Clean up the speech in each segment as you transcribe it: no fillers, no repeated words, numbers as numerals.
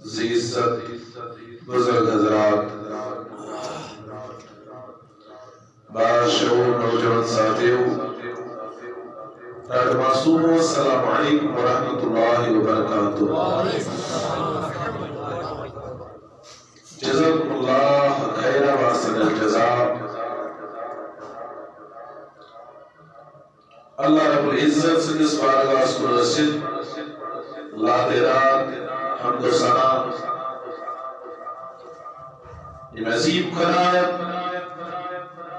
عزت بزرگ حضرات، باشعور نوجوان ساتھیوں، ڈاکٹر معصوم، السلام علیکم ورحمۃ اللہ وبرکاتہ۔ جزاکم اللہ خیر واحسن الجزاء۔ اللہ رب العزت سندس بارگاہ کو رسید لاترات حمد و ثنا، یہ عظیم خدایت،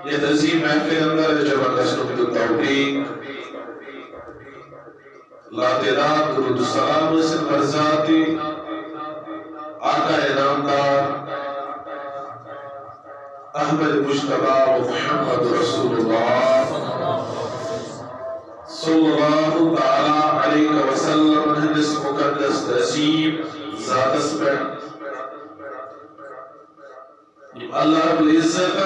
یہ عظیم محفل اندر زبردست توفیق، لاترات درود السلام سے برزاتی آقا انعامدار احمد مجتبی و محمد رسول اللہ صلی اللہ تعالی علیہ وسلم ہندس مقدس تسیم ذات اسپر اللہ رب العزت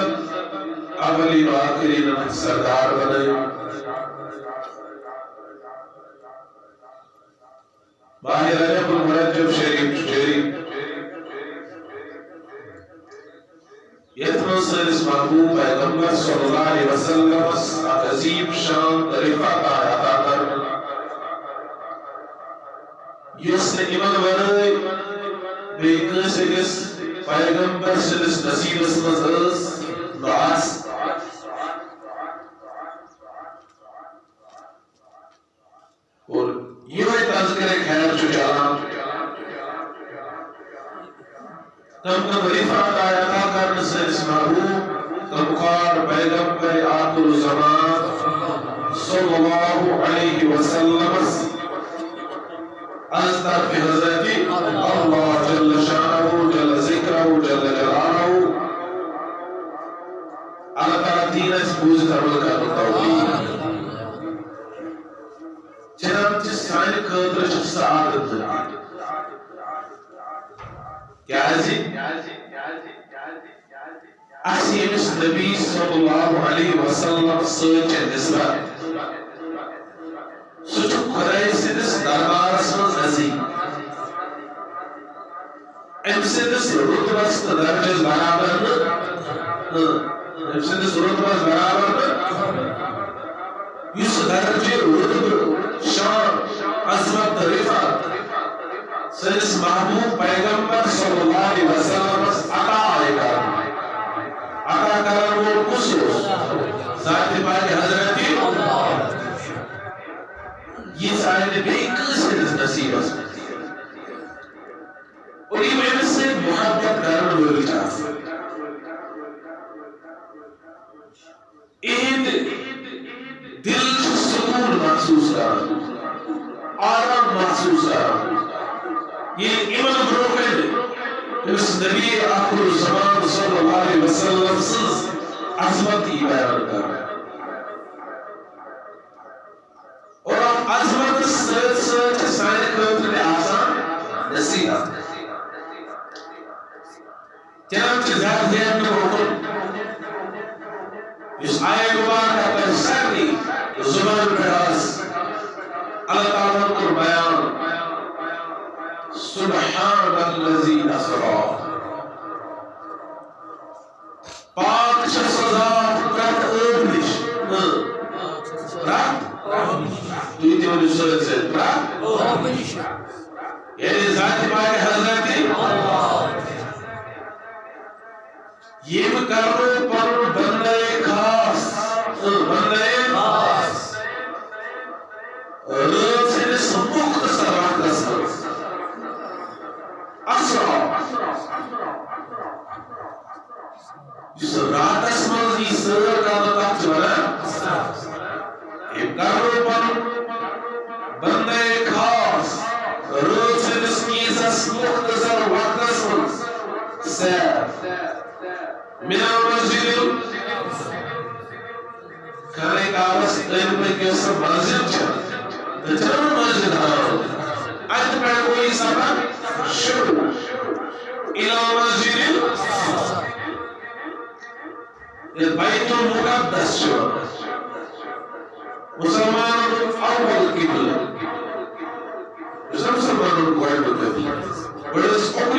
اولی و آخرین سردار بنائے، ماہ رجب المرجب شریف یتمن سنس محبوب پیغمبر صلی اللہ علیہ وسلم عظیم شان رفعت عطا کرنا، یس نے ایمان ورائے بے کنسکس پیغمبر سنس نصیب اسمز نعاس اور یہ تذکر خیر جو چلا کم رفعت عطا کرنا سنس محبوب کمکار پیغمبر آخر الزمان صلی اللہ علیہ وسلم از طرف حضرت اللہ جل شانہ جل ذکرہ جل جلالہ اللہ تعالیٰ دین اس بوز ترول کا توفیق چنانچہ سائن خاطر چھ سعادت دنیا کیا ہے اسی امس نبی صلی اللہ علیہ وسلم سچ نسبت سچ خدای سندس دربارس من نزدیک ام سندس رتبس درجس برابر ام سندس رتبس برابر یس درجہ رتب شان عظمت رفعت سنس محبوب پیغمبر صلی اللہ علیہ وسلم عطا کرن وہ خصوص ذات پاک حضرت یہ سارے بے کس نصیب اس اور یہ میں سے محبت کرن وہ چاہتا این دل سکون محسوس کرن آرام محسوس کرن یہ ایمان بروکن اس نبی آخر الزمان صلی اللہ علیہ وسلم سنس عظمت ہی بیان کر رہے ہیں اور آپ عظمت سچ سائن خاطر آسان نصیحت چنانچہ ذات ذہن میں حکم اس آئے مبارکہ کا سرنی زبان بڑھاس اللہ تعالیٰ کو بیان سبحان الذی اسرا پاک شخصات کرت ابنش رات دویتی والی صورت سے رات یعنی ذات پاک حضرت یہ کرو پر بندے خاص رات سے مختصر رات کا سر جس رات اسمال یہ سر کا مطلب چوڑا ایک کرو پر بندے خاص روز سے نسکیز اس مختصر وقت اسمال سیر من المسجد کرنے کا آواز علم میں کیسا مسجد چھا دجر مسجد آؤ آج پر کوئی سبب شروع الى مسجد البيت المقدس شروع مسلمان اول قبلہ مسلمان قائد قبلہ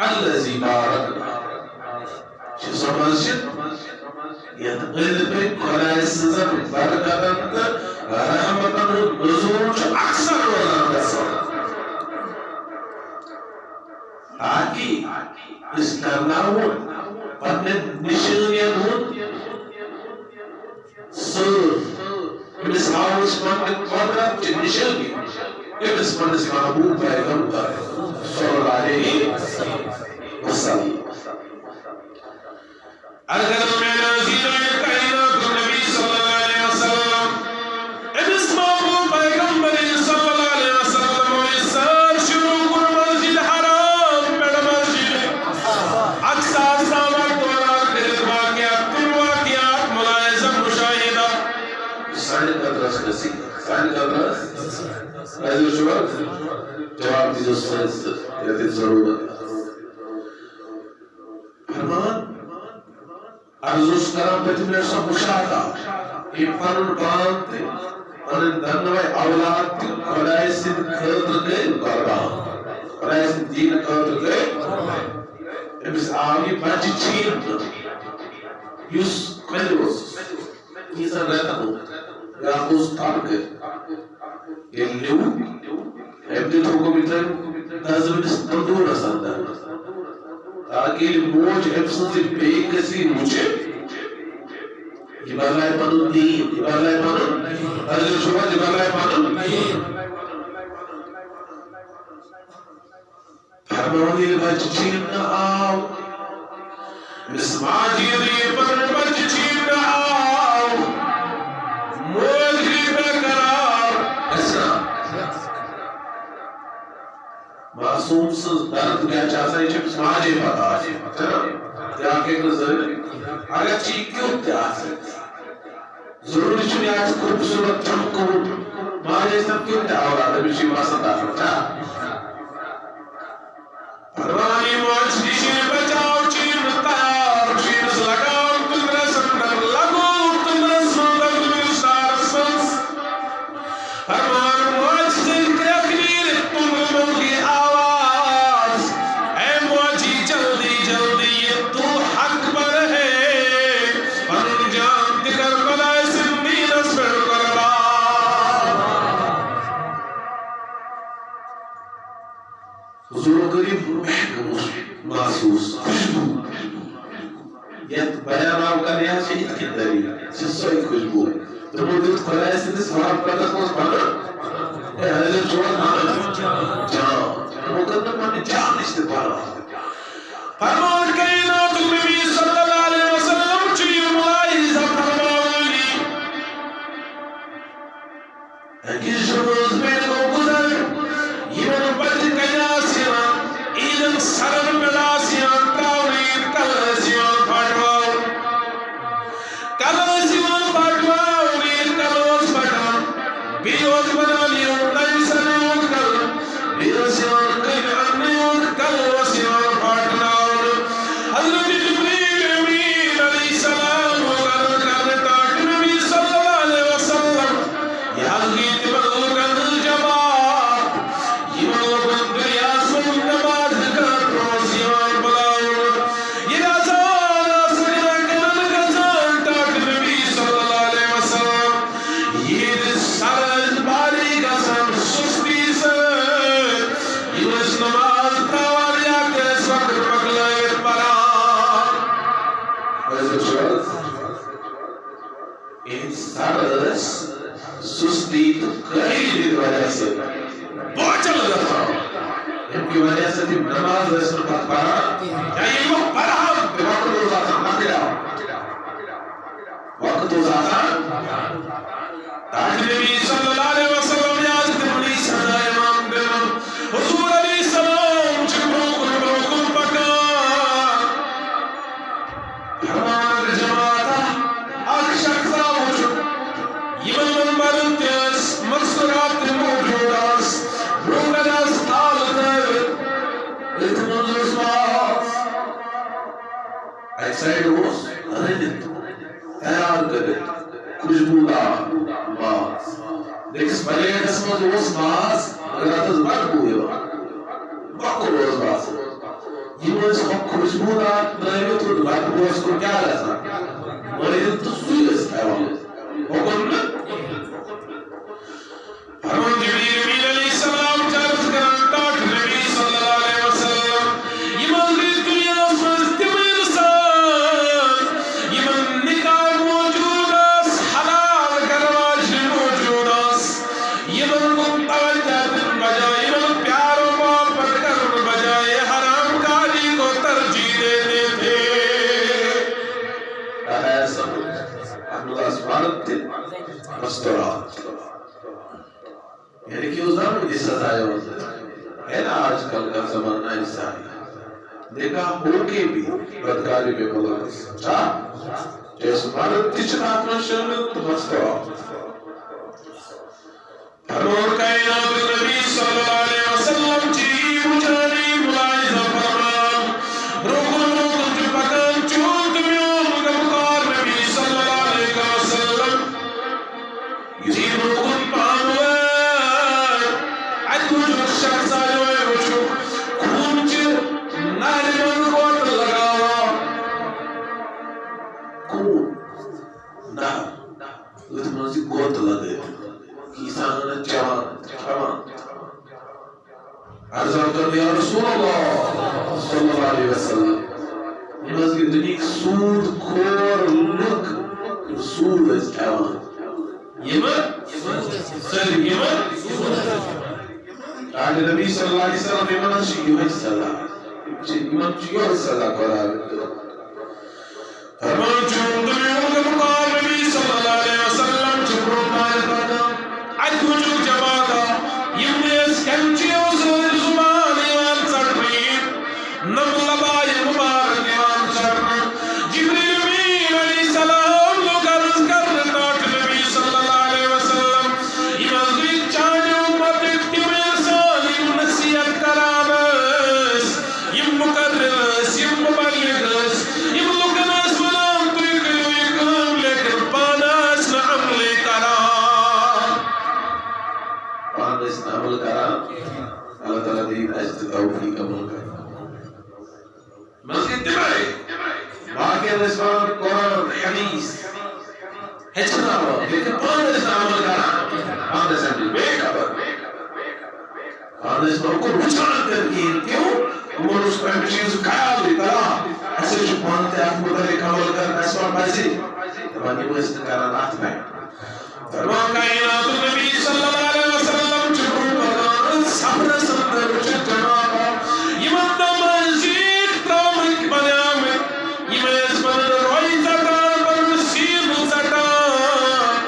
الذي باركنا شو مسجد يتقل بك ولا يستزر بركة رحمة نزول أكثر ولا أكثر آكي استغناون پنن نشانیان سر اس ہاؤس پنن قدرت کی نشانی اس پر اس محبوب پیغمبر صلی اللہ علیہ وسلم اگر میں نظیر کائنات نبی صلی اللہ علیہ وسلم اس محبوب پیغمبر صلی اللہ علیہ وسلم اس سر شروع کر مسجد حرام میں مسجد اقصا سامت دوران دل واقعات کل واقعات ملاحظہ مشاہدہ ساڑھے قدرس نصیب ساڑھے قدرس ایسے شباب جواب دیجو سنس یادی ضرورت فرمان ارزوز کرم پیتی میں سب مشاہدہ یہ پرن بانتے پرن دنوائی اولاد کی خدای سید خدر گئے قربان خدای سید دین خدر گئے امس آگی بچی چین یوس ملیوز نیزا رہتا ہوں یا خوز تاب گئے یہ لیو ابن تو کو بیتر تازمین استندور رساندہ تاکہ موج افسن سے بیگ کسی مجھے جبالائے پانون دین جبالائے پانون حضر شبہ جبالائے پانون فرمانی بچ چین نہ آو مسماجی ری پر بچ چین نہ آو موجی پہ قرار ایسا معصوم سے درد کیا چاہتا ہے جب سماجی پتا ہے کیا کہ نظر اگر چیک کیوں تیار ہے ضروری چنی آج خوبصورت چمکو ماجی سب کیوں تیار ہے بشی واسط آفتا پروانی موج دیشن بچاؤ چین تیار چین لگاؤ تم رسندر لگو تم رسندر مرشار سنس پروان موج دل کے اخیر تم ملکی آواز اے موجی جلدی جلدی یہ تو حق پر ہے پن جان دگر پر قریب محسوس خوشبو یت بیان آپ کا نیا سے ات کی دلیل سسوئی خوشبو تو وہ دیت خدای سندس وہاں پتہ کونس پانا اے حضرت جوان جان وہ کہتا مانے جان نشتے پارا فرمان کائنات النبی صلی اللہ علیہ وسلم چلی ملاحظہ فرمانی اگر شروز میں کو گزر یہ بدر قیاسیان ایدن سرر ملاسیان تاورید کلاسیان پھٹواؤ کلاسیان پھٹواؤ رید کلوز پھٹا بیوز بنا لیو نئی سنیوز کل بیوزیان کئی انیوز کلوسیان پھٹناؤ حضرت جبریل امین علیہ السلام وغیرہ کرنے تاک نبی صلی اللہ علیہ وسلم یہ حضرت بلوگن جماعت یہ بلوگن دریاس میں نماز کا پروسیان بلاؤ یہ رازان آسکنا کنن گزان تاک نبی صلی اللہ علیہ وسلم یہ سرز باری گزان سستی سے یہ اس نماز تاوالیا کے سکر پکلائر پران ویسے شوز ان سرز سستی تو کئی دن وجہ سے بوچھل لگا ان کی وجہ سے تھی نماز رسول پر پڑھا چاہیے وہ پڑھا وقت روزاتا نکلا وقت روزاتا تاج نبی صلی اللہ علیہ وسلم یاد تمنی صدا امام بلن حضور علیہ السلام چکروکن پکا فرمان جماعتا اک شخصا وجود یمن منبرن تیس مقصرات موجود اس روگن اس حالت اتمن زرسماس ایک سائیڈ ہوس رنت تیار کرت خوشبودار ماس دیکھس پلیٹ اسمت ہوس ماس اگر اتس بڑھ ہوئے باکو روز باس یہ اس خوشبودار نائیوت و بڑھ ہوس کو کیا رہتا مرید تو سویس ایوان حکم نے فرمان جبریل امین علیہ السلام چارت کران تاک نبی صلی اللہ علیہ وسلم یہ منزل دنیا سمجھتے میں انسان یہ من نکاح موجود اس حلال کرواج موجود اس یہ من کن توجہ دن بجائے یہ من پیار و محبت کرن بجائے حرام کاری کو ترجیح دیتے تھے ایسا اللہ سبحانت تھے مستورات یعنی کہ اس دن مجھے سزائے ہوتا ہے نا آج کل کا زمانہ انسانی دیکھا ہو کے بھی بدکاری میں ملوث چاہ جیسے مارد تجھنات میں شامل تو مستورات فرمان کائنات نبی صلی اللہ علیہ وسلم چی مجھانی ملاحظہ فرمان روکن جو پکان چونت میون کا بخار نبی صلی اللہ علیہ وسلم یہ روکن پانوے اتو جو شخص آئے ہوئے وچو خونچ ناری من کوت لگاوا کون نار اتمنزی کوت لگے کیسانا جوان عرضان کرنے یا رسول اللہ صلی اللہ علیہ وسلم نماز کی دنیا سود کھور لک رسول اس جوان یمن سر یمن آج نبی صلی اللہ علیہ وسلم یمن شیئو ہے صدا یمن شیئو ہے صدا کرا فرمان چون دنیوں کے مقام نبی صلی اللہ علیہ وسلم چکروں مائل کرنا ادھو جو جماعتا یمنیس کنچیوں سے زمان ایوان سڑنی نم لبائی مبارک ایوان سڑنی جبریل امین علیہ السلام لوگ عرض کرنے تاک نبی صلی اللہ علیہ وسلم ایمان غیت چاہنے امت اکتیم انسان یم نصیحت کرانس یم مقررس یم مبلغس یم لکنس ونام توی کلوی کام لیکن پاناس نہ عملی کران پاناس نہ عمل کران اللہ تعالیٰ دین اجد توفیق عمل کران مسجد دمائی باقی رسمان قرآن حدیث ہچنا ہوا لیکن پاناس نہ عمل کران پاناس نہ عمل کران پاناس نہ کو رچان ترکین کیوں اس میں چیز خیال بھی کرا ایسے چھپانتے آپ متعلق عمل کرنا اس پر بازی تمہاری وہ اس نکارانات میں فرمان کائنات نبی صلی اللہ علیہ وسلم چھپو بغان صبر سندر چھجنابا یمن دمازیق ترامک بنیامت یمیز من روی زٹان پر نصیب زٹان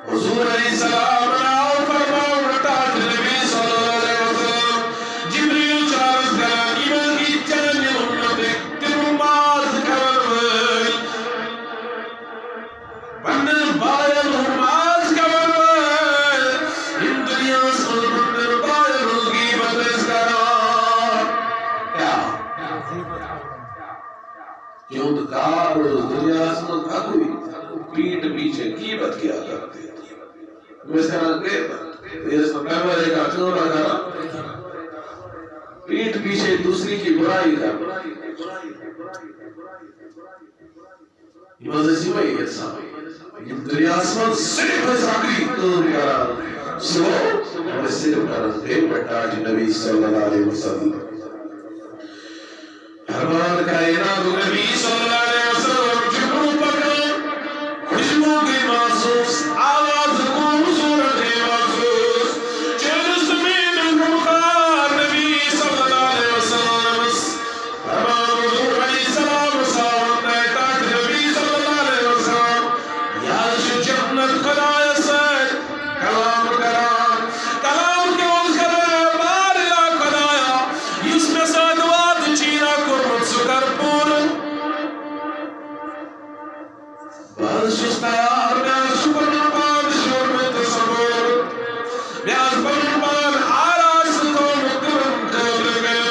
حضور علیہ السلام راو فرمان رٹاٹ نبی صلی اللہ علیہ وسلم جبریل چارز کران یمن کی چند امت ترماز کرن بندر بایر نماز کرن ان دنیا سن بندر بایر کی بدرس کران کیا کیوں دکار دنیا سن کھاکوئی پیٹ پیچھے قیمت کیا کرتے مثلا کہ اس میں کمرے کا چورا کرا پیٹ پیچھے دوسری کی برائی کرنا یہ وجہ سے وہی انسان یہ دنیا آسمان صرف ذاکری کام کرا سو اور صرف کرا دے بٹاج نبی صلی اللہ علیہ وسلم فرمان کائنات نبی صلی اللہ علیہ وسلم جبرو پکا خوشبو کی محسوس آواز کو صورت محسوس چیز زمین رمخار نبی صلی اللہ علیہ وسلم فرمان حضور علیہ السلام صاحب نیتاج نبی صلی اللہ علیہ وسلم یاش جنت خدای سید کلام کران کلام کے ان کرے بارلا خدایا یس میں سادوات چینا کرمت سکر پور بس شستیار میں شکر نپان شور میں تصور بیاز بنپان آراس کو مکرم قبل گئے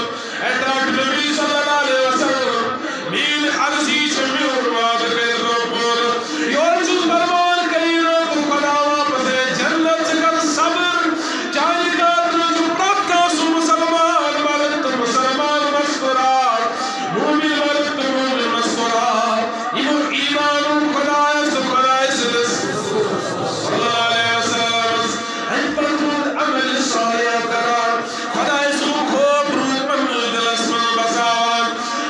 اٹراک نبی صلی اللہ علیہ وسلم مین عرضی چمی ارواد گئے روپور یور چیز فرمان کرینو تو خدا واپس جنت کر صبر چاہی کا ترج پرکا سو مسلمان بلت مسلمان مسکرات مومن بلت مومن مسکرات یہ ایمان خدا صلی اللہ علیہ وسلم ان پر تود عمل صالح کران خدای سو خوب روز من دلس من بسان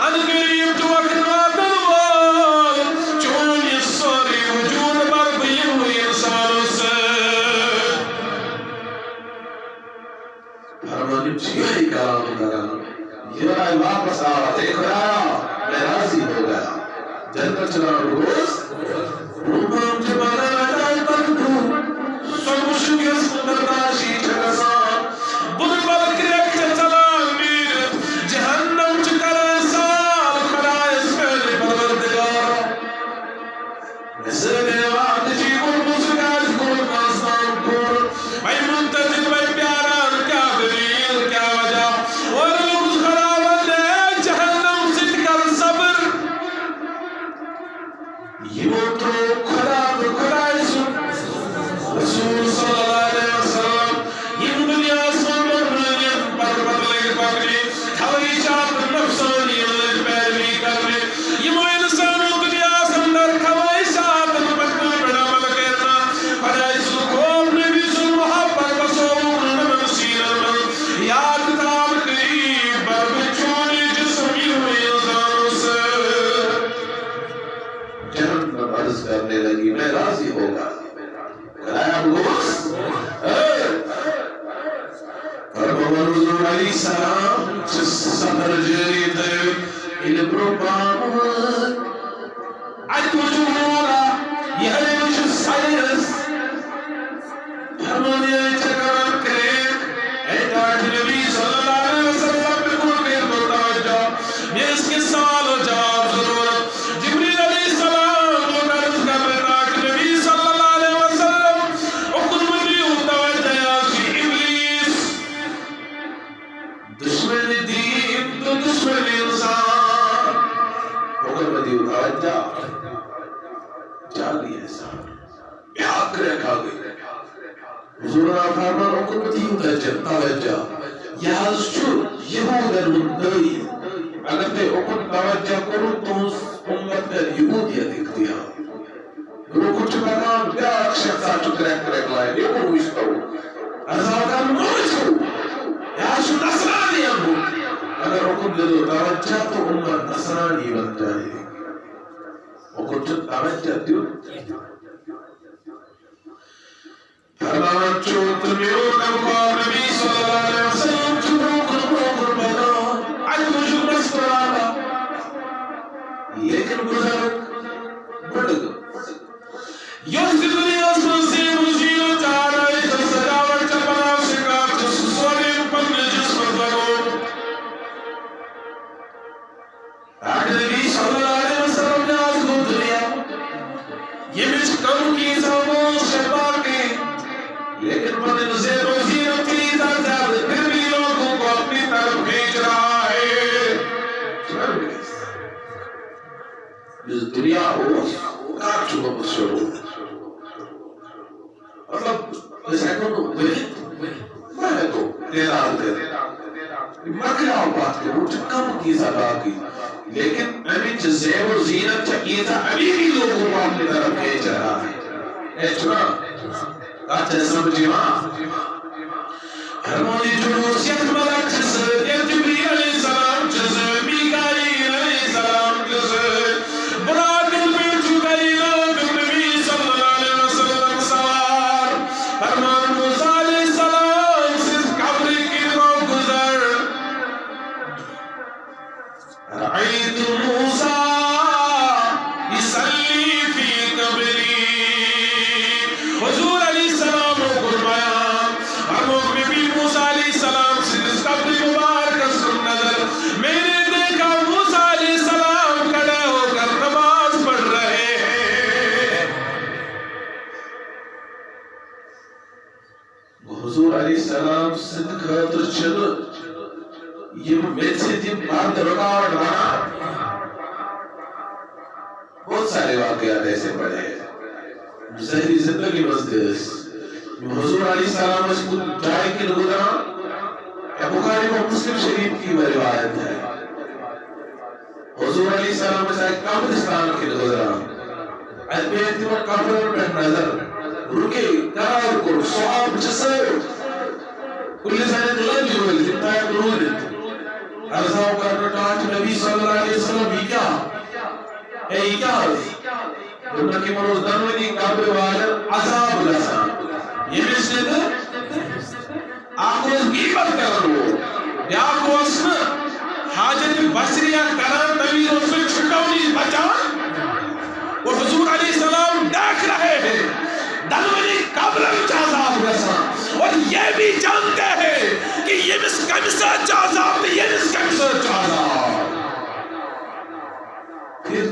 ان قریب تو اکناتن وال چون یہ ساری وجود بر بیم ہوئی انسانوں سے فرمانی چیئی کلام کران یہ رائے واپس آواتے خدایا میں راضی ہو گیا جنت چلا روز روپام جبانا لڑائی پر دو سمشو یس مدرداشی چکسان بن بل کریک چلا میر جہنم چکر سال خدایس پہلے پروردگار مثل وعد جی کل مسکاج کل ناسان کل بھائی منتظر بھائی پیاران کیا دلیل کیا وجہ اور لوگ خرابت ہے جہنم سے کر صبر یہ وہ تو خدا تو خدای سن رسول صلی اللہ علیہ وسلم یہ دنیا آسمان مرمانیت پر بدلے پکڑی خواہشات نفسانی اللہ پیروی کرنے یہ وہ انسانوں دنیا سندر خواہشات بچنا بڑا عمل کرنا خدای سن خوب نبی سن محبت بسور نمن سینر من یاد تاب قریب بر بچونی جسمی ہوئی انسانوں سے جہنم عرض کرنے لگی میں راضی ہوگا کرایا بگوس فرمان حضور علیہ السلام جس صدر جری دے ان پروپام عدو جمہورا یہ ہے مجھ سائنس فرمان یہ چکران کرے احتاج نبی صلی اللہ علیہ وسلم بکل کے توجہ میں اس کے سوال و جواب ضرورت جبریل علیہ السلام وہ درد کا احتاج نبی صلی اللہ علیہ وسلم اکن مدیو توجہ کی ابلیس دشمن دین تو دشمن انسان اکن مدیو توجہ چالی ایسا بیاک رکھا گئی حضور فرمان اکن مدیو توجہ یاز چھو یہود المدعی اگر تے اکن توجہ کرو تو امت کا یہودیت اختیار رو کچھ مقام بیاک شخصا چکرک لائے یہ کو ہوشتا ہو ازاکر نوچ ہو یا شو نصرانی ہم بچہ تو امت نصرانی بن جائے وہ کچھ دعوت چاہتی ہو فرمان چوت میرو نبقا نبی صلی اللہ علیہ وسلم چنو بنا آج مجھو مسترانا لیکن بزرگ بڑھ گا یوز دنیا سنسی مجھیو چارا ایک سجاوٹ چپنا شکار جس سوڑے پن جس مطلقو آج نبی صلی اللہ علیہ وسلم نے آج کو دنیا یہ مجھ کم کی ساموں شبا کے لیکن پتن سے روزی رکھتی زیادہ پھر بھی لوگوں کو اپنی طرف بھیج رہا ہے اس دنیا ہو کار چکا بسر ہو مطلب اس ایکونو میں تو تیرا آتے مکرہ بات کے وہ کم کی زبا کی لیکن ابھی زیب و زینت چکیے تھا ابھی بھی لوگوں کو اپنی طرف بھیج رہا ہے اے چنا کہتے ہیں سمجھے ماں ہرمونی جنوسیت ملک جسد یا جبریل علیہ السلام جسد میکائیل علیہ السلام جسد براکل پر چکائی لوگ نبی صلی اللہ علیہ وسلم سوار ہرمان موسیٰ علیہ السلام سے قبر کی رو گزر رعید موسیٰ یسلی فی قبری حضور علیہ السلام کو فرمایا ہم نبی موسیٰ علیہ السلام سے اس قبر مبارک سن نظر میں نے دیکھا موسیٰ علیہ السلام کھڑے ہو کر نماز پڑھ رہے ہیں حضور علیہ السلام صدق خاطر چل یہ میں سے جب بات رکاوٹ رہا بہت سارے واقعات ایسے پڑے ہیں زہری زندگی مزدس حضور علیہ السلام اس کو جائے کی نگدرہ یا بخاری و مسلم شریف کی روایت ہے حضور علیہ السلام اس ایک قبرستان کی نگدرہ ادبی اعتبار قبر پر نظر رکے قرار کو صحاب جسر کل سنت لگی ہوئی جتنا ہے قرون عرضاؤ کرنا ٹاچ نبی صلی اللہ علیہ وسلم ہی کیا اے ہی کیا دنیا کی مروز دنوی قبر والر عذاب لسا یہ مثل ہے آپ کو اس غیبت کر رہو یا آپ کو اس حاجت بصریہ کران طویل اس میں چھٹاونی بچان وہ حضور علیہ السلام دیکھ رہے ہیں دنوی قبر عذاب لسا اور یہ بھی جانتے ہیں کہ یہ مس کمسا عذاب یہ مس کمسا عذاب پھر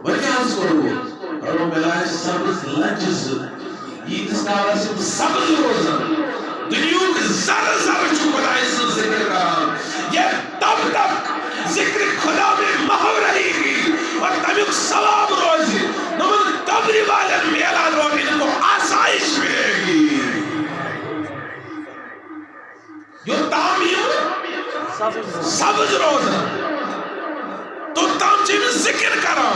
بچاس کرو اور ملائے سبز لنجز یہ تسکارہ سے سبز روزن دنیوں کے زر زر چھو خدای سے ذکر کران یہ تب تک ذکر خدا میں محو رہی گی اور تمیق ثواب روزی نمن قبری والن میلان روزی ان کو آسائش ملے گی جو تعمیر سبز روزن تو تم جی میں ذکر کرو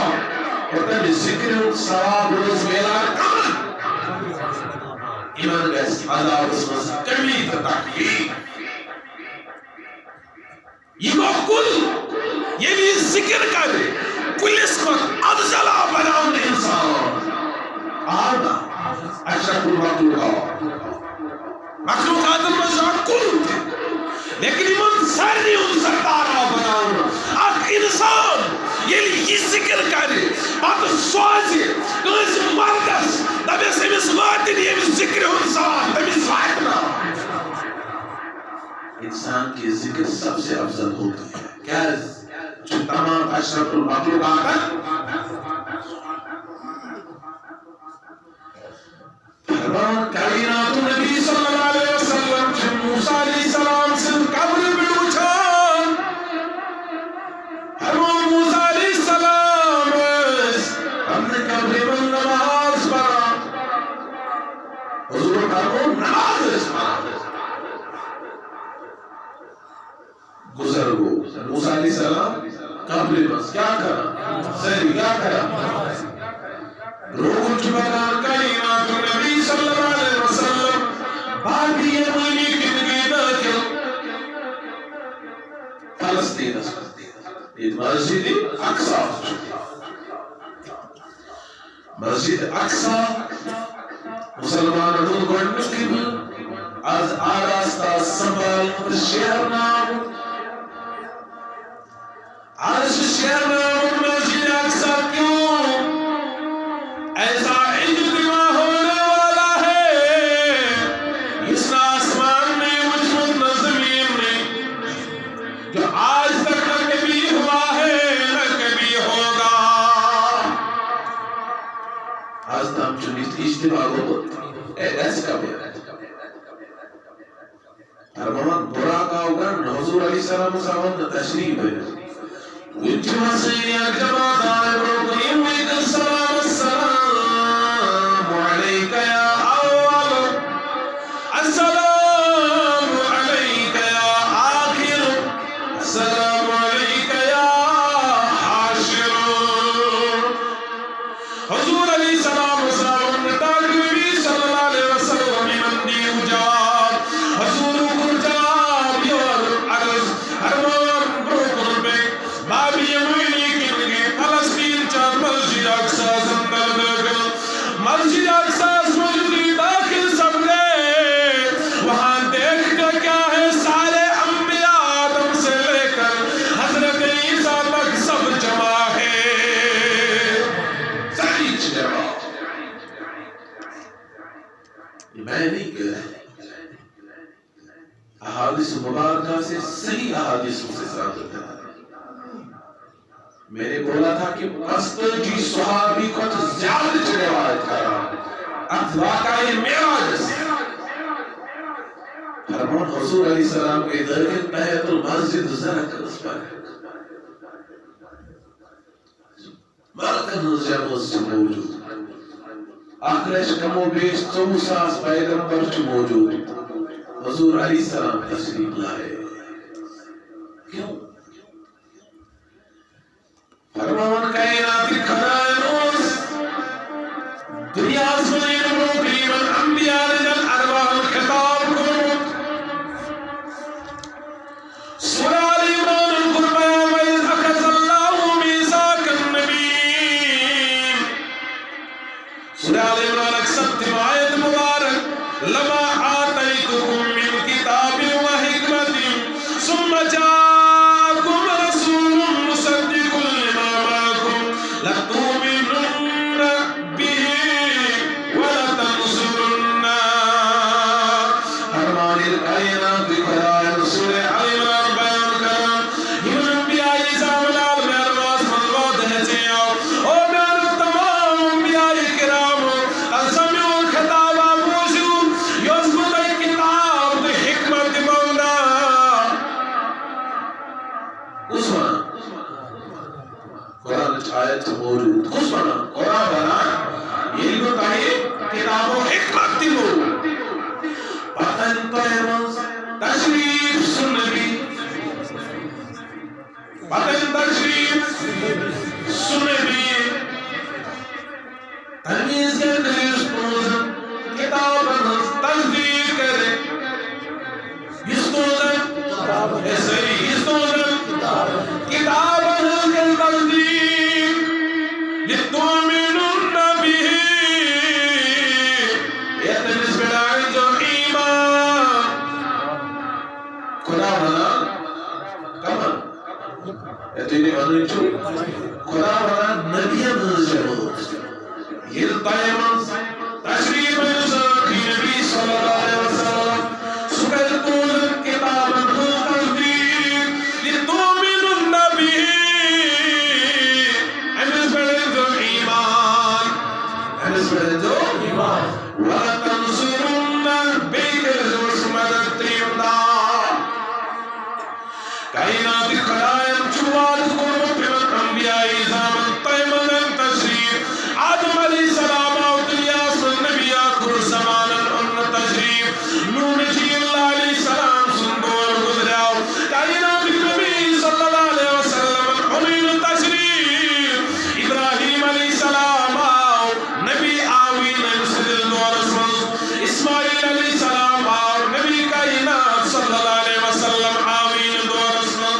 اور تم ذکر ثواب روز میلان کمن ایمان گیس عذاب اس میں کمی تتاکی یہ وہ کل یہ بھی ذکر کرے کل اس کو افضلہ بناؤں انسان آنا اشرف مخلوقات المشاق کل تھے لیکن ایمان ساری ان سردارہ بناؤں اک انسان یہ ذکر کرے بات سوازی کنس مردس دبی سمیس واتن یہ ذکر انسان دبی سواتنا انسان کی ذکر سب سے افضل ہوتی ہے کیا جو تمام اشرف المخلوقات فرمان کائنات نبی صلی اللہ علیہ وسلم جن موسیٰ علیہ السلام سے قبر میں اچھان فرمان موسیٰ علیہ السلام ہم نے قبر میں نماز پڑھا حضور فرمان نماز پڑھا گزر گو موسیٰ علیہ السلام قبر میں کیا کرا سہری کیا کرا روح چبکان کائنات نبی صلی اللہ علیہ وسلم بھاگی امانی کنگی ناکل فلسطین مسجد اقصا مسجد اقصا مسلمان گۄڈنیُک قبل از آراستہ سنبھالمُت شیرناوُن آج شیرناوُن مسجد اقصا کیوں ایسا اجتماع ہونے والا ہے اس نہ آسمان میں مجھ نہ زمین میں جو آج تک نہ کبھی ہوا ہے نہ کبھی ہوگا آج تم چنیت اجتماع ہوت ایسا کبھی فرمان براک آوگا حضور علیہ السلام صاحب تشریف ہے وچ مسیح جماعت آئے برکنیم ویک السلام السلام علیک یا اول السلام علیک یا آخر السلام علیک یا حاشر حضور علیہ السلام صاحب نتاقوی صلی اللہ علیہ وسلم من دیو جاب حضور کرجاب یور عرض حرمان بروکن بے بابی امینی کنگے فلسطین چار مسجد اقصا زندر دکل مسجد اقصا موجودی داخل سب گئے وہاں دیکھ کر کیا ہے سارے انبیاء آدم سے لے کر حضرت عیسیٰ تک سب جمع ہے ساری جمع یہ میں نہیں کہہ رہا احادیث مبارکہ سے صحیح احادیثوں سے ثابت ہے میں نے بولا تھا کہ قصد جی صحابی کو تو زیادہ روایت کر رہا اب واقعی معراج سے فرمان حضور علیہ السلام کے درگن تحت المسجد زرک اس پر مرکن جمع سے موجود آخرش کم و بیش 400 پیغمبر چ موجود حضور علیہ السلام تشریف لائے کیوں فرمان کائنات خزائن دنیا سنین مقریبا انبیاء رجل ارواح الخطاب کرمت سورہ علی عمران القرآن وَإِذْ أَخَذَ اللَّهُ مِيثَاقَ النَّبِيِّينَ سورہ علی عمران اکسب آیت مبارک لما آتیتکم من کتاب و حکمت ثم جاءکم رسول مصدق لما معکم لتؤمنن به ولتنصرنہ فرمان الکائنات خزائن سورہ علی عمران بیان کرن یہ انبیاء عیسیٰ ملال میں ارواز منواد ہے سے آؤ اور میں تمام انبیاء کرام السمیع الخطاب موجود یوزمت کتاب تو حکمت مولا اس وقت قرآن آیت موجود اس وقت قرآن بنا یہ بتائیے کتاب و حکمت موجود پتن تیمز تشریف سنبی پتن تشریف سنبی تمیز کے دریس پوزن کتاب تصدیق کرے اس پوزن ایسے ہی اس پوزن کتاب تصدیق لتؤمنن به یہ تمیز بڑھائیں جو ایمان خدا بنا کمن اتنی بنی چھو خدا بنا نبی نزجمت یہ تیمز تشریف نزاقی نبی صلی اللہ علیہ وسلم سکر قول کتاب تصدیق لتؤمنن به امس بڑھیں جو ایمان امس بڑھیں جو ایمان وَلَتَنْصُرُنَّ بِكَ زُوْسْ مَدَدْ تِمْدَا کائنات خلائم چواد قرب پیمت انبیاء زامن تیمدن تشریف آدم علیہ السلام اوتلیاس نبی آخر زمانا ان تشریف نون جی اللہ علیہ السلام سندور گزراؤ کائنات نبی صلی اللہ علیہ وسلم امین تشریف ابراہیم علیہ السلام آؤ نبی آوین انسدل دورسمن اسماعیل علیہ السلام آؤ نبی کائنات صلی اللہ علیہ وسلم آوین دورسمن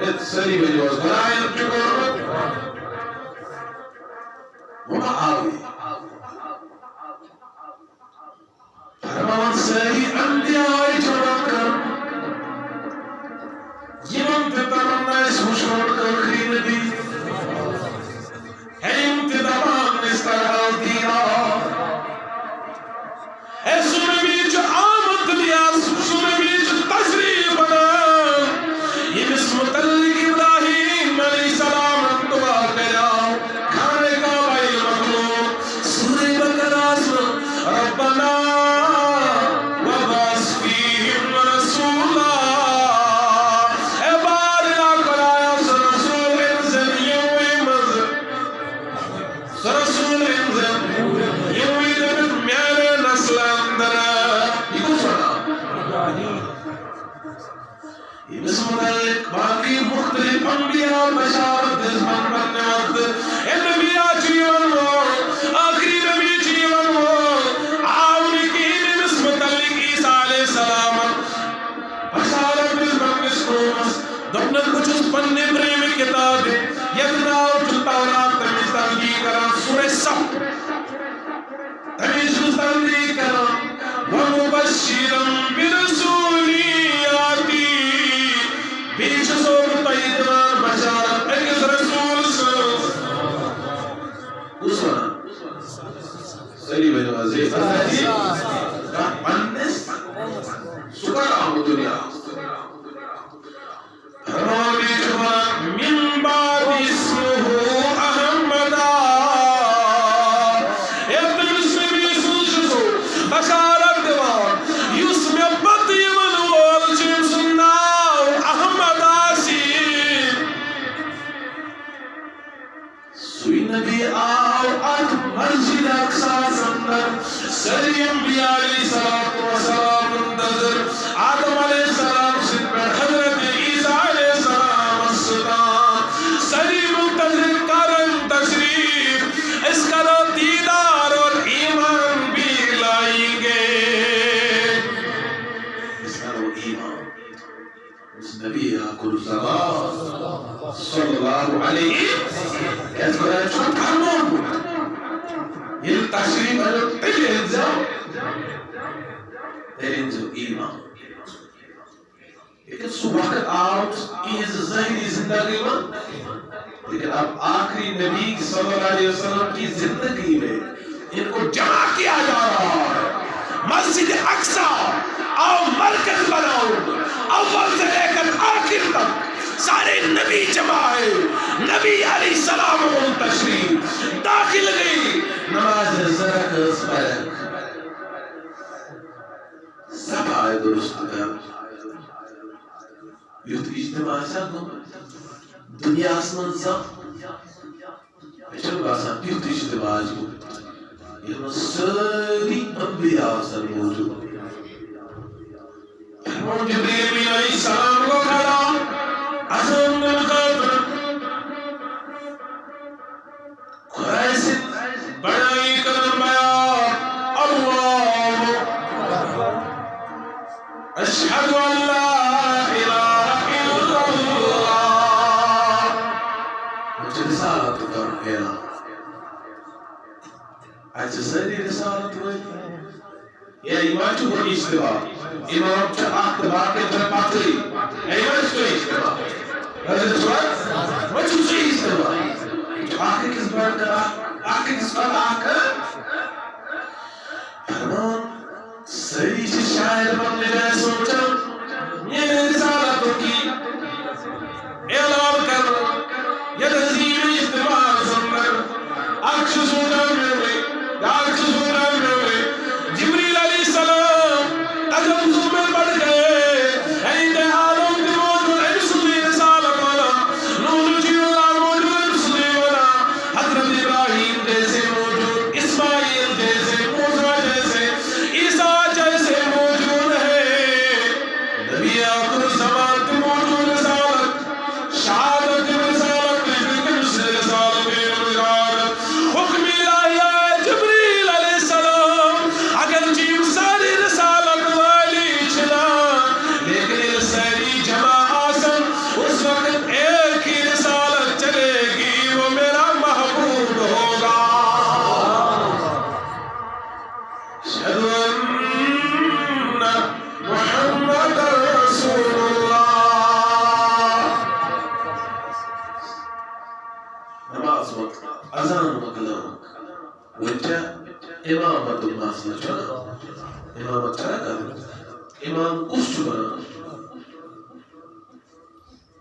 سری بجوز غنائم چکر ومعاوی فرمان سری انبیاء جمع کر یمن تتمنى اسم شروط آخری نبی ہم تتمنى استرحال دینا ایسو نبی جو آمد لیا سو نبی جو تشریف بنا یہ اس متعلق ابراہیم علیہ السلام دعا کریا کھانے کا بھائی مخلوق سورہ بقرہ ربنا وبعث فیہم رسولا اے باریا کرایا رسول انزل یوم رسول انزل یوم دمت میرے نسل اندر یہ کچھ سنا یہ بسم اللہ باقی مختلف انبیاء بشارت دزمن بننے وقت اے نبی آجیون ہو آخری نبی جیون ہو آوری کی بسم اللہ عیسیٰ علیہ السلام بشارت دزمن نسکومس دمنا کچھ اس پننے پریم کتاب یدناو جو تورات تمیز تنگی کرا سورہ سب تمیز تنگی کرا ومبشرا برسولی آتی بیچ سور تیدمان بشارت ایک رسول اسوانا سری بینو عزیز پندس سکر آمو دنیا فرمانی جوان من بعد اسمه احمدا ایک مسلم رسول شسو بشارت دیوان یوسف میں بطی منوال جن سنناو احمد آسین سوی نبی آو آج مسجد اقصا سندر سری انبیاء علیہ السلام منتظر آدم علیہ السلام سے پر حضرت عیسیٰ علیہ السلام سری منتظر کرن تشریف اس کا دو دیدار اور ایمان بھی لائیں گے اس کا دو ایمان اس نبی آخر الزمان صلی اللہ علیہ کہت کو ہے چھوٹ کرنون یہ تشریف ہے جو تیرینزو ایمان لیکن صبح آؤٹ اس ظاہری زندگی میں لیکن اب آخری نبی صلی اللہ علیہ وسلم کی زندگی میں ان کو جمع کیا جا رہا ہے مسجد اقصا اور مرکز بناؤ اول سے لے کر آخر تک سارے نبی جمع ہے نبی علیہ السلام منتشریف داخل گئی نماز زرق اسپرک سب آئے درست کر یوت اجتماع ساکم دنیا اسمان سب اچھل باسا یوت اجتماع جو یہ سری انبیاء سر موجود فرمان جبریل بھی علیہ السلام کو کھڑا عظم نمقابر قرائش بڑائی کرم بیان اللہ اشہد ان لا الہ الا اللہ مجھے رسالت کر ہے آج سری رسالت ہوئی یا ایمان چھو کوئی اشتباہ امام چھو اختبار کے طرح پاتری ایمان چھو اشتباہ حضرت سوال مجھو چھو اشتباہ آخر کس بار کرا آخر کس بار آخر فرمان سری سے شاید بننے جائے سوچا یہ رسالتوں کی اعلان کر یہ تنظیم اجتماع سندر اکش سوچا میں اکش سوچا میں جبریل علیہ السلام تجمزوں میں بڑھ گئے عند آدم کے موجود رسولی رسالت والا نور جی اللہ موجود رسولی والا حضرت ابراہیم جیسے موجود اس وقت اذان مکلام ونجا امامت الماسنا چنا امامت چنا کر امام کس چنا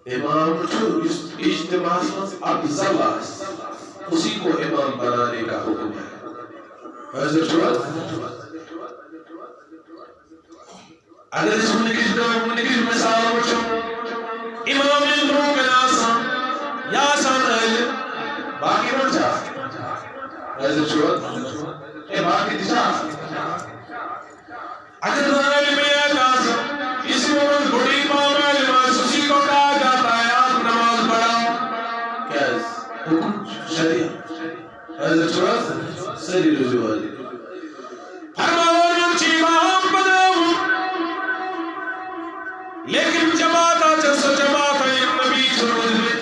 امام جو اجتماع افضل اسی کو امام بنانے کا حکم ہے حضرت شوال اگر اس منکش مثال وچھو امام اندروں کے ناسان یا سان اہل باقی بن جا حضرت شوال اے باقی دشا اگر ظاہر میں آتا اسی وقت بڑی امام علم اسی کو کہا جاتا ہے آپ نماز پڑھا کیا حکم شریعت حضرت شوال سری رجوع علی فرمان چی امام بناو لیکن جماعت جسو جماعت نبی شروع میں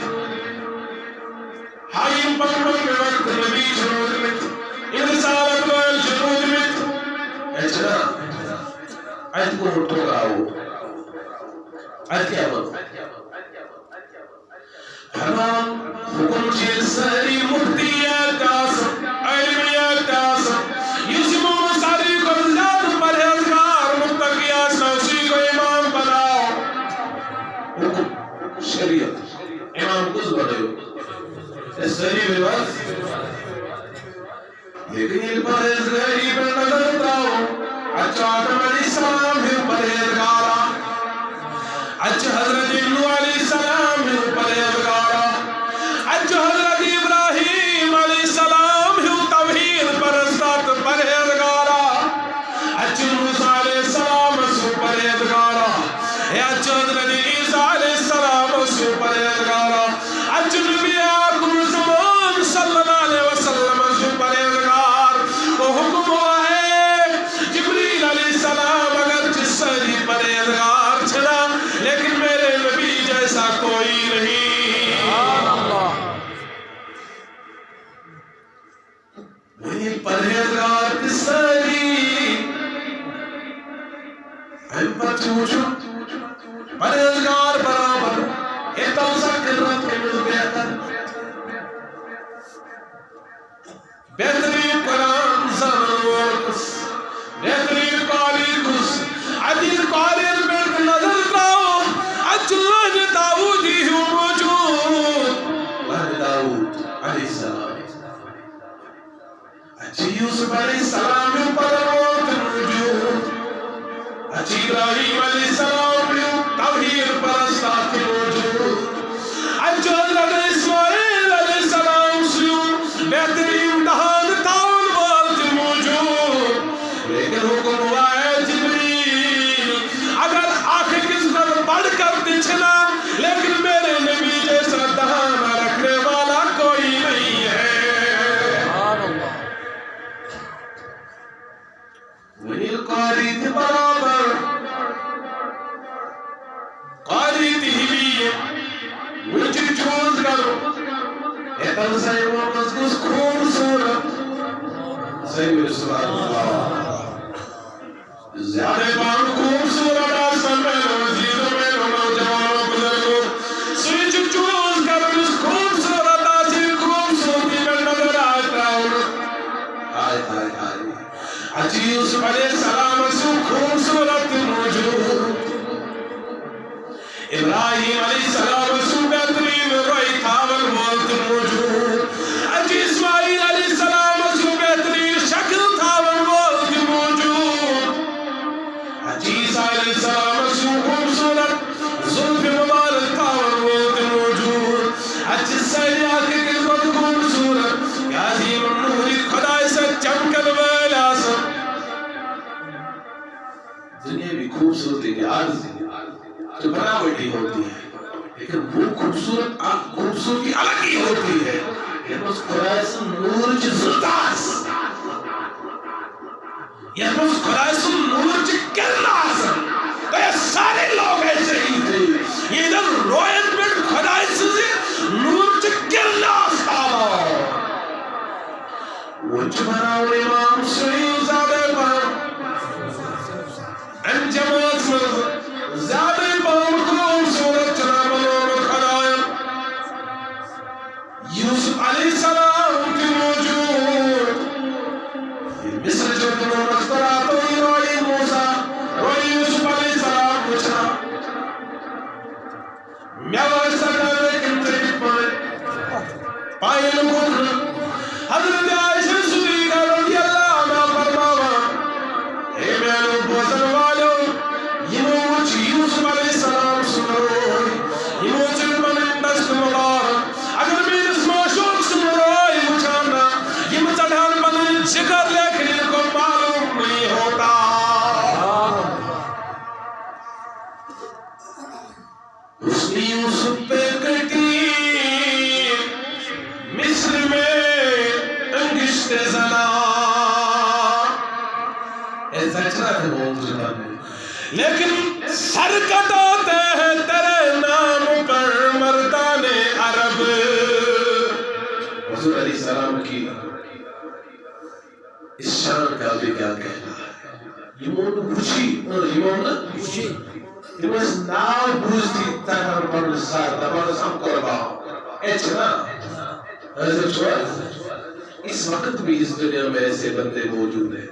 حائم پنپن کے وقت نبی شروع میں انسالت وال شروع میں اچھا آیت کو اٹھو گاو آیت کیا بات فرمان حکم چیل سری مفتیات آسم علمیات آسم یوسف مساری کو زیاد پرہیزگار متقیات سوسی کو امام بناؤ حکم شریعت امام کس بنے ہو اس سری بات لیکن یہ پرہیزگاری پر نظر اتراؤ اچھا آدم علیہ السلام ہے پرہیزگارا اچھا حضرت نوح علیہ السلام ہے پرہیزگارا اچھا حضرت ابراہیم علیہ السلام ہے توحید پرستات پرہیزگارا اچھا موسیٰ علیہ السلام ہے پرہیزگارا اچھا حضرت عیسیٰ علیہ السلام ہے پرہیزگارا اچھا نبی آخر زمان صلی اللہ علیہ وسلم ہے پرہیزگار وہ حکم ہوا ہے جبریل علیہ السلام اگر جس سری پرہیزگار چھنا لیکن میرے نبی جیسا کوئی نہیں میری پرہیزگار کس سری ہم پر چوچو پرہیزگار برابر اتوسا کرت کے مجھ بہتر بہترین قرآن زمان ورکس بہترین قالی کس عدیل قالی میں نظر کراؤ اچھ اللہ نے داؤدی ہوں موجود اللہ داؤد علیہ السلام اچھی یوسف علیہ السلام میں پرموت موجود اچھی ابراہیم علیہ السلام میں توحید پرستات موجود اچھا حضرت اسماعیل علیہ السلام سے بہترین دہان تاون والد موجود لیکن حکم ہوا ہے جبریل اگر آنکھ کس پر بڑھ کر دچھنا لیکن میرے نبی جیسا دہان رکھنے والا کوئی نہیں ہے وہی قاری تھی برابر قاری تھی بھی وچی چوز کرو ایتن سائی محمد کس خوبصورت سید سبحان اللہ زیادہ بان خوبصورت آسان میں وزیدوں میں نوجوانوں بزرگوں سوئی چوز کرو اس خوبصورت آسی خوبصورتی میں نظر آتا ہوں آئے اچھی یوسف علیہ السلام سے خوبصورت موجود ابراہیم علیہ السلام سے بہترین روئی تھاول موت موجود اچھی اسماعیل علیہ السلام سے بہترین شکل تھاول موت موجود اچھی عیسیٰ علیہ السلام سے خوبصورت ظلف مبارک تھاول موت موجود اچھی سیدیات کے قسمت خوبصورت کہ عظیم نوری خدا سے چمکن والا سب دنیا بھی خوبصورتی کی عرض جو بناوٹی ہوتی ہے لیکن وہ خوبصورتی الگ ہی ہوتی ہے یہ بس خدایس نور چی زلداس یہ بس خدایس نور چی کرناس تو یہ سارے لوگ ایسے ہی تھے یہ ادھر رویت میں خدایس سے نور چی کرناس آبا وہ چی بناو امام سوئی زیادہ پر انجمات میں زیادہ خوبصورت جناب یوسف علیہ علیہ السلام کی موجود مصر جو تمہیں مخترا تو روئی موسیٰ روئی یوسف علیہ السلام پوچھا میاوہ سکر لیکن تیب پڑے پائے لکھن حضرت عائشہ صدیقہ رضی اللہ عنہ فرماوا اے میرے بوزن والو یہ موچ یوسف علیہ السلام سنروئی یہ موچ من دست مبارک اگر میں اس معشوق سنروئی مچانا یہ مچڑھان من شکر لیکن ان کو معلوم نہیں ہوتا اس نے یوسف پہ کٹی مصر میں انگشت زنا ایسا چرا تھا وہ مجھے لیکن سر کٹاتے ہیں تیرے نام پر مردان عرب حضور علیہ السلام کی اس شان کا بھی کیا کہنا ہے یہ مون خوشی یہ مون It was now boosted that upon the side, that was some korban. It's not. As it was. اس وقت بھی اس دنیا میں ایسے بندے موجود ہیں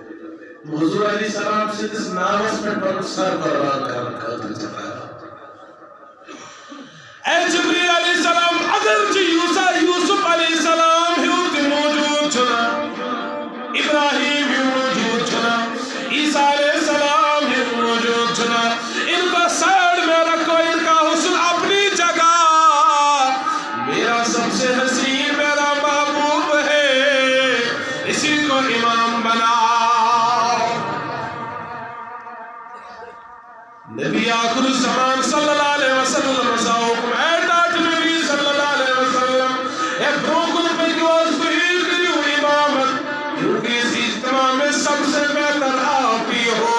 حضور علیہ السلام سے اس نامس میں سر قربان کر رکھا تھا اے جبریل علیہ السلام اگرچہ یوسف علیہ السلام ہی موجود چھنا ابراہیم ہی موجود چھنا عیسیٰ علیہ السلام ہی موجود چھنا ان کا سائڈ میں رکھو ان کا حسن اپنی جگہ میرا سب سے حسین میرا محبوب ہے اسی کو امام بنا نبی آخر الزمان صلی اللہ علیہ وسلم رضاؤکم اے تاج نبی صلی اللہ علیہ وسلم اے بروکن پر گواز بہیر کریو امامت کیونکہ اس اجتماع میں سب سے بہتر آپ ہی ہو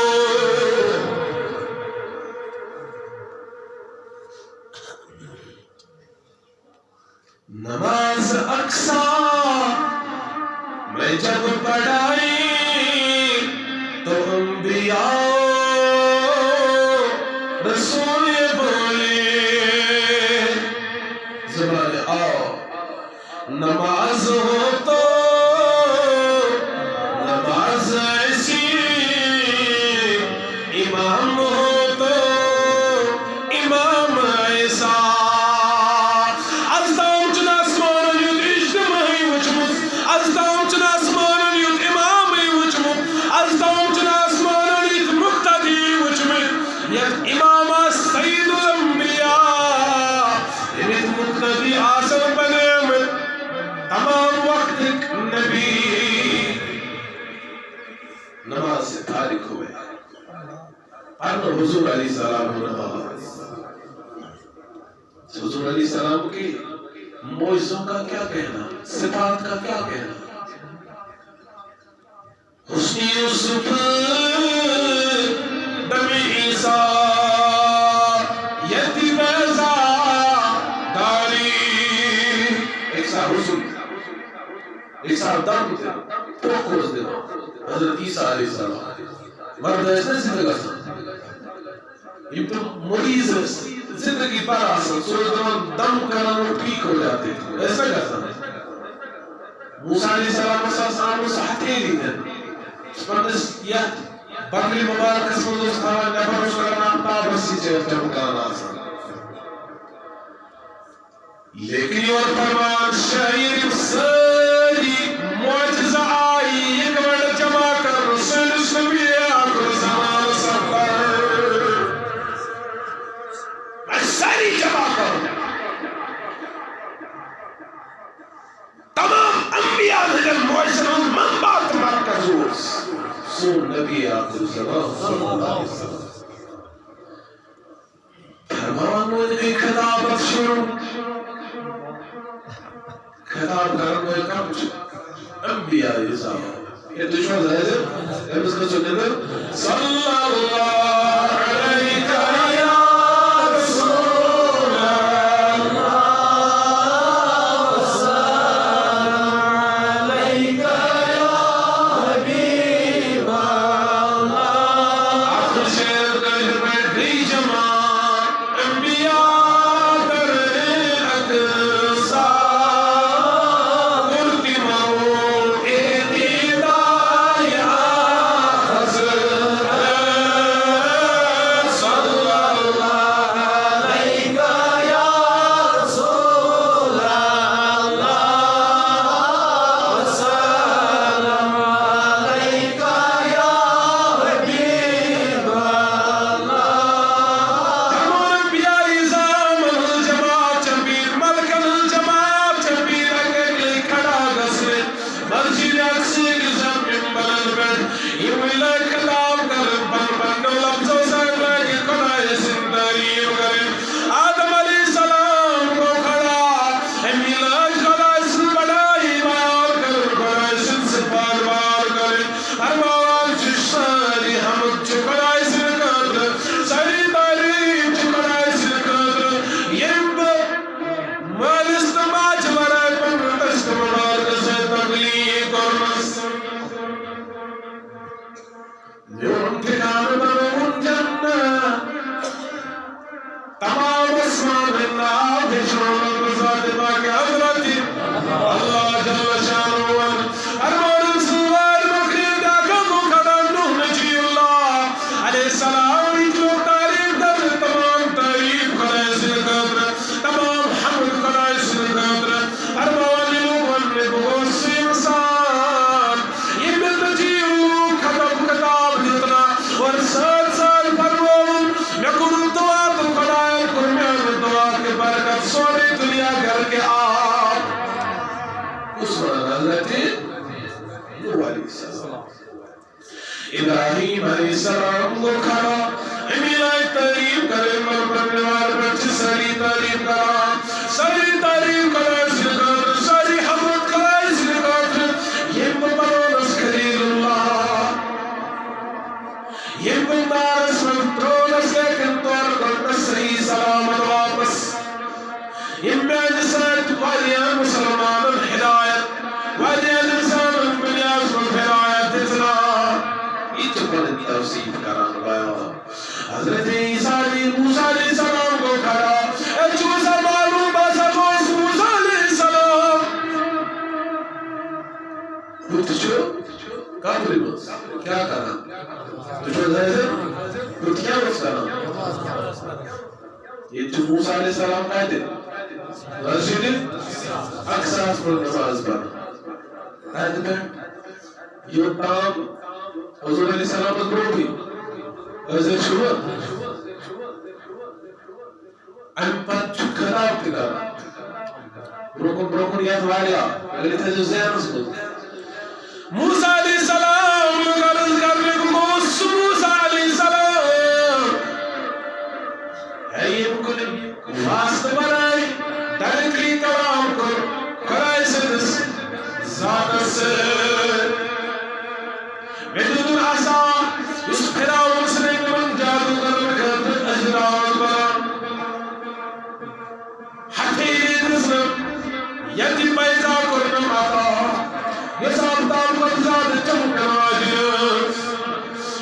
نماز اقصا میں جب پڑھائی تو انبیاء رسول بولے زبان آؤ نماز ہو تو نماز ایسی امام ہو تو امام ایسا نماز سے تاریخ ہوئے حضور علیہ السلام حضور علیہ السلام کی معجزوں کا کیا کہنا صفات کا کیا کہنا حسن یوسف دم عیسیٰ یتی بیضا داری ایک سا حسن ایک سا دم دے تو کھوز دے حضرت عیسیٰ علیہ السلام مرد ایسے زندگی آسان یہ تو مریض زندگی پر آسان سوچ دم کرنا وہ ٹھیک ہو جاتے تھے ایسا کرتا ہے موسیٰ علیہ السلام اسے ہتھیلی دیں اس پر یہ بقلی مبارک اس پر اس طرح نبر اس کرنا تاب رسی سے افتر کرنا آسان لیکن اور فرمان شاعر ساری معجزہ آئی ایک وقت جمع کر رسول نبی آخر زمان سفر میں ساری جمع کروں تمام انبیاء نے معجزہ منبات مرکزوز سن نبی آخر زمان صلی اللہ علیہ وسلم فرمان نے خطابت شروع خطاب کرنے میں کم انبیاء السلام یہ دشمن ظاہر ہے ہم اس کو سننے دیں صلی اللہ علیہ یا رسول اللہ صلی علیہ یا حبیب اللہ آخر شیر کل میں گئی جمع انبیاء در اقصا ابراہیم علیہ السلام کو کھڑا امیلائی تعلیم کرے مرمن وار بچ ساری تعلیم کرا ساری تعلیم کرا سرکات ساری حمد کرا سرکات یہ مبارس خلیل اللہ یہ مبارس منترونس لیکن طور کرنا صحیح سلامت واپس یہ میجسات والیان مسلمان ہدایت والیان انسان بنیاز ہدایت اتنا یہ تو بڑی توصیف کران گایا حضرت عیسیٰ علیہ موسیٰ علیہ السلام کو کھڑا چوزا معلوم باسا موس موسیٰ علیہ السلام تجھو کافری بس کیا کرنا تجھو زیادہ کیا بس کرنا یہ جو موسیٰ علیہ السلام قائد ہے رسول اکثر پر نماز پڑھنا قائد میں یہ تام حضور علیہ السلام پر برو بھی حضرت شروع ام پر خراب تھی بروکن یاد واریا اگر اتھا جو زیادہ مسکو موسیٰ علیہ السلام غرض کرنے کو موسیٰ علیہ السلام ہے یہ مکلی واسط بنائی ڈائریکٹلی کلام کو کرائے سے زیادہ سے مدد الحسا اس فراؤن سے من جادو کرنے خاطر اجرام برام حقیر نصر یتی پیدا کرنے آتا یہ سابتاب منزاد چمکن آجیس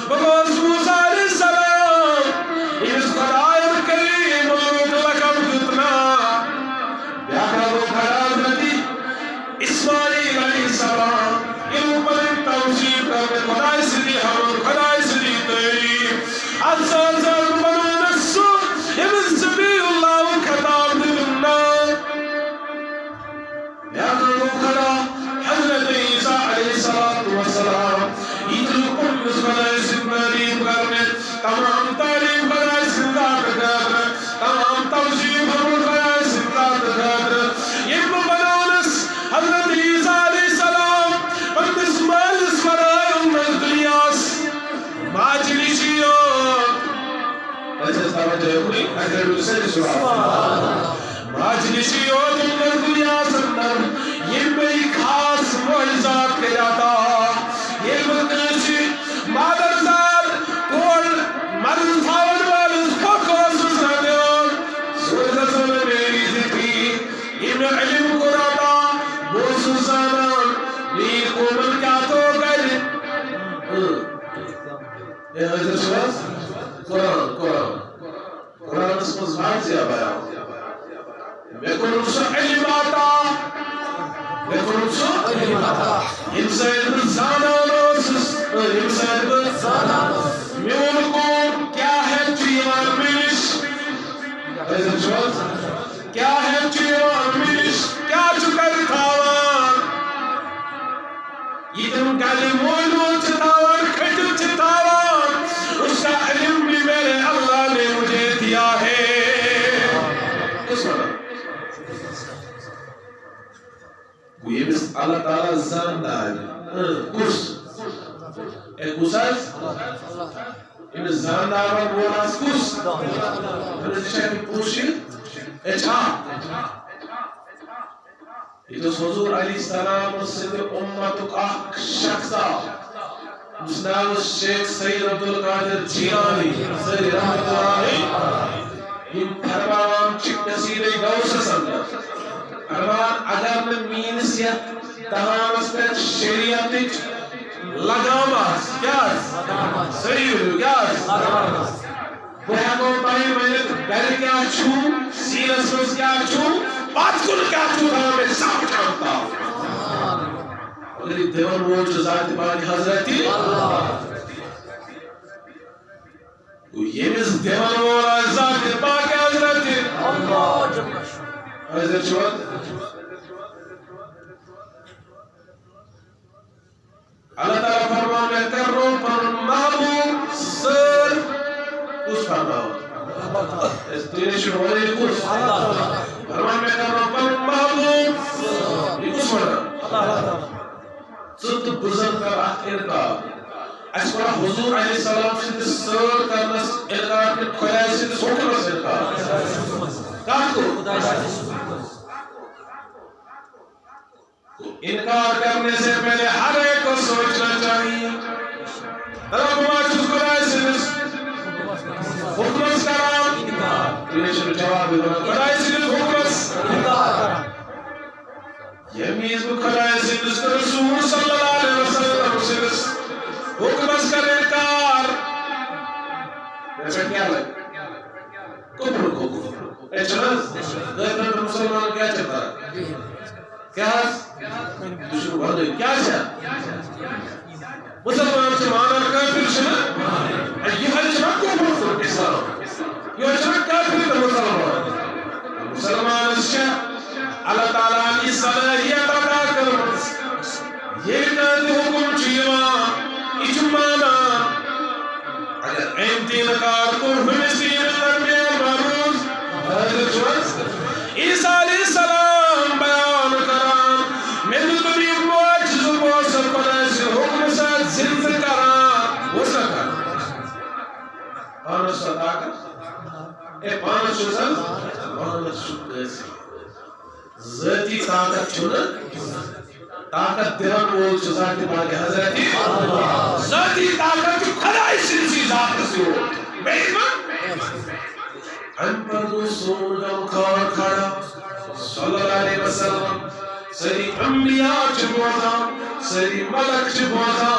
بگوز موسیٰ علیہ السلام اس قرآن کریم ملوک لکم جتنا بیاکرہ وہ خیال رہتی اسماعیل علیہ السلام یہ اوپر توصیب کرنے خدای سری حمد خدای سری تعریف ازال زال بنو نسو ابن سبی اللہ خطاب دلنا بیاکرہ وہ کھڑا حضرت عیسیٰ علیہ السلام عید القدس خدای سری تعریف کرنے تمام تعریف خدای سری کرنے تمام توصیب حمد خدای سری کرنے یہ بنو نس حضرت عیسیٰ علیہ السلام پندس مالس فرائے امت دنیاس ماجلیشیوں ایسے توجہ ہے کوئی اگر دوسرے سوال ماجلیشیوں امت دنیاس اندر یہ بڑی خاص معجزات کے جاتا یہ مدنشی مادرزار کول مرد تھاون والس فکوس سنیون سورت سنے میری ذکری یہ میں علم کو راتا وہ سوزانان نیل کومن کیا تو گئے یہ حضرت شواز قرآن اس مزبان سے آبایا میں کنسو علم آتا میں کنسو علم آتا انسان بزانانوس انسان بزانانوس میں ان کو کیا ہے چیوان ملش حضرت شواز کیا ہے چیوان ملش کیا چکر تھاوان یہ تم کالی موینو چھتاوان کھٹو چھتاوان اس کا علم بھی میرے اللہ نے مجھے دیا ہے اس وقت یہ بس اللہ تعالیٰ زندہ ہے کس ایک کساز یہ بس زندہ ہے بولاس کس پھر شاید پوشی اچھا یہ تو حضور علیہ السلام سے امت اخ شخصا اس نام شیخ سید عبدالقادر جیلانی سید رحمت اللہ یہ فرمان چک نصیر گوس سمجھ فرمان اگر میں مینس یا تمام اس پر شریعت لگامات کیا صحیح کیا وہ ہمیں بھائی میں نے گھر کیا چھو سیرس روز کیا چھو بات کن کیا چھو تھا میں سب جانتا اگر دیوان وہ جو ذات بانی حضرتی یہ بس دیوان وہ ذات بانی حضرتی حضرت شواد اللہ تعالیٰ فرمان میں کر رو پر محبوب سر اس فرماؤ اس دینی شروعی کس فرمان میں کر رو پر محبوب یہ کس فرماؤ ست بزرگ کا آخر کا اسکولا حضور علیہ السلام سے سر کرنس انکار کے خدای سے حکمس انکار کہاں کو انکار کرنے سے پہلے ہر ایک کو سوچنا چاہیے رب ماچوس خدای سے حکمس کرام انشاء جواب خدای سے حکمس یمیز خدای سے رسول صلی اللہ علیہ وسلم سے حکمس کا انکار ایسا کیا لگا کفر کو غیر مسلمان کیا چلتا ہے کیا دشمن بڑھ گئی کیا مسلمان سے مانا کافر شنا یہ حل شنا کفر اسلام یہ شنا کافر مسلمان مسلمان شنا اللہ تعالیٰ کی صلاحیت عطا کر یہ کہتے حکم چیوا اجمانا اگر امتین کار کو ہمشین درمیان معروض حضرت شوز عیسیٰ علیہ السلام بیان کران میں دنی معجز و موسم قدس حکم ساتھ زند کران وہ سکر پانس صداقت اے پانس شوزن پانس شکر ذاتی طاقت چھوڑا طاقت دیوان بول چھو ذاتی باقی حضرتی ذاتی طاقت خدای سنسی ذات سے ہو بیمان ہم پر دوستون کا مکار کھڑا صلی اللہ علیہ وسلم سری انبیاء چھپوتا سری ملک چھپوتا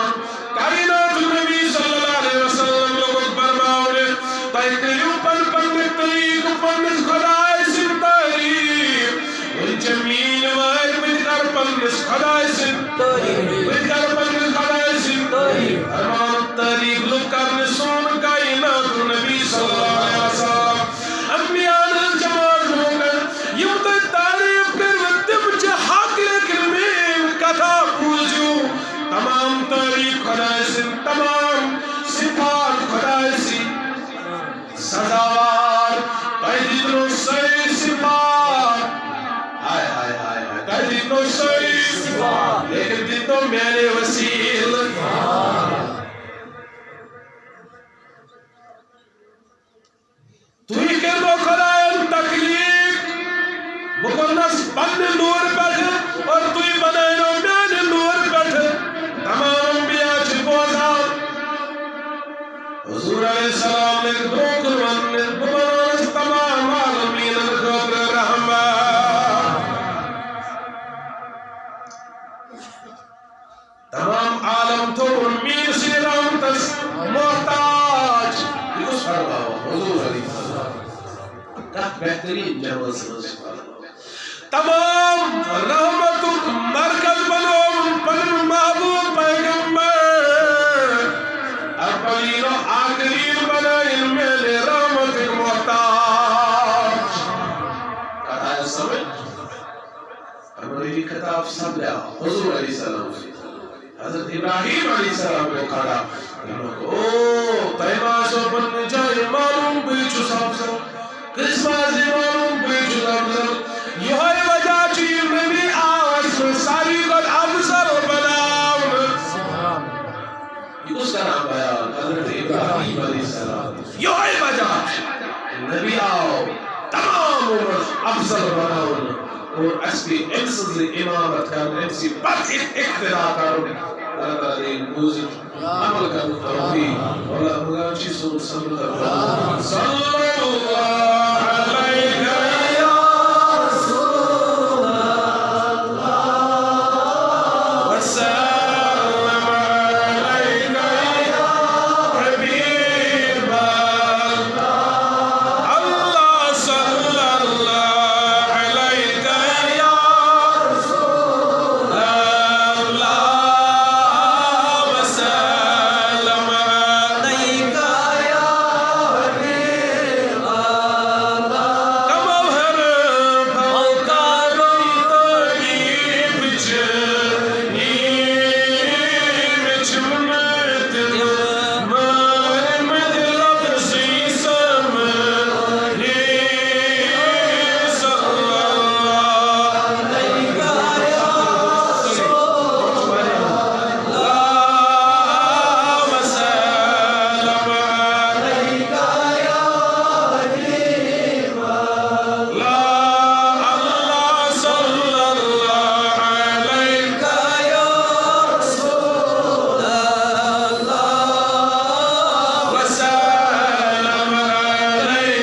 کائنات نبی صلی اللہ علیہ وسلم لوگ برماؤنے تائیتیوں پر پندت طریق پندت خدای سن تحریم جميل وائر من كربل خدای سے من كربل خدای سے امان الطريق لکر نسون کائنات نبی صلی اللہ علیہ وسلم انبیاء الجمال ہوگر یوں تک تعریف کر وقتم چے حق لیکن میں کتھا پوچھو تمام تعریف خدای سے تمام صفات خدای سے سزاوار پیدی درو سی صفات قدر تو شریف لیکن دن تو میرے وسیل تو ہی کر دو خدایان تکلیف مقدس بند نور بیٹھ اور تو ہی بنائے نو میرے نور بیٹھ تمام انبیاء چھپوتا حضور علیہ السلام نے دروکر ونن بمانس تمام عالمین خطر رحمہ تمام عالم تو امید سے رحمتس محتاج یہ کچھ فرما ہوا حضور علیہ السلام کا بہترین جمع سمجھ تمام رحمت مرکز بنو پر محبوب پیغمبر اولین و آخرین بنائن میلے رحمت محتاج کہتا ہے سمجھ ہماری خطاب سب لیا حضور علیہ السلام سے حضرت ابراہیم علیہ السلام کو کھڑا او پیماسو بن جائے معلوم بیچو سامسا قسمازی معلوم بیچو سامسا یہ وجہ چیئے نبی آس ساری قد افضل بناؤن یہ اس کا نام بیان حضرت ابراہیم علیہ السلام یہ وجہ نبی آؤ تمام افضل بناؤن اور اس کی انسل امامت کرنے انسی بات اقتدا کرنے اللہ تعالی موزی عمل کرنے توفیق اللہ مغانشی صلی اللہ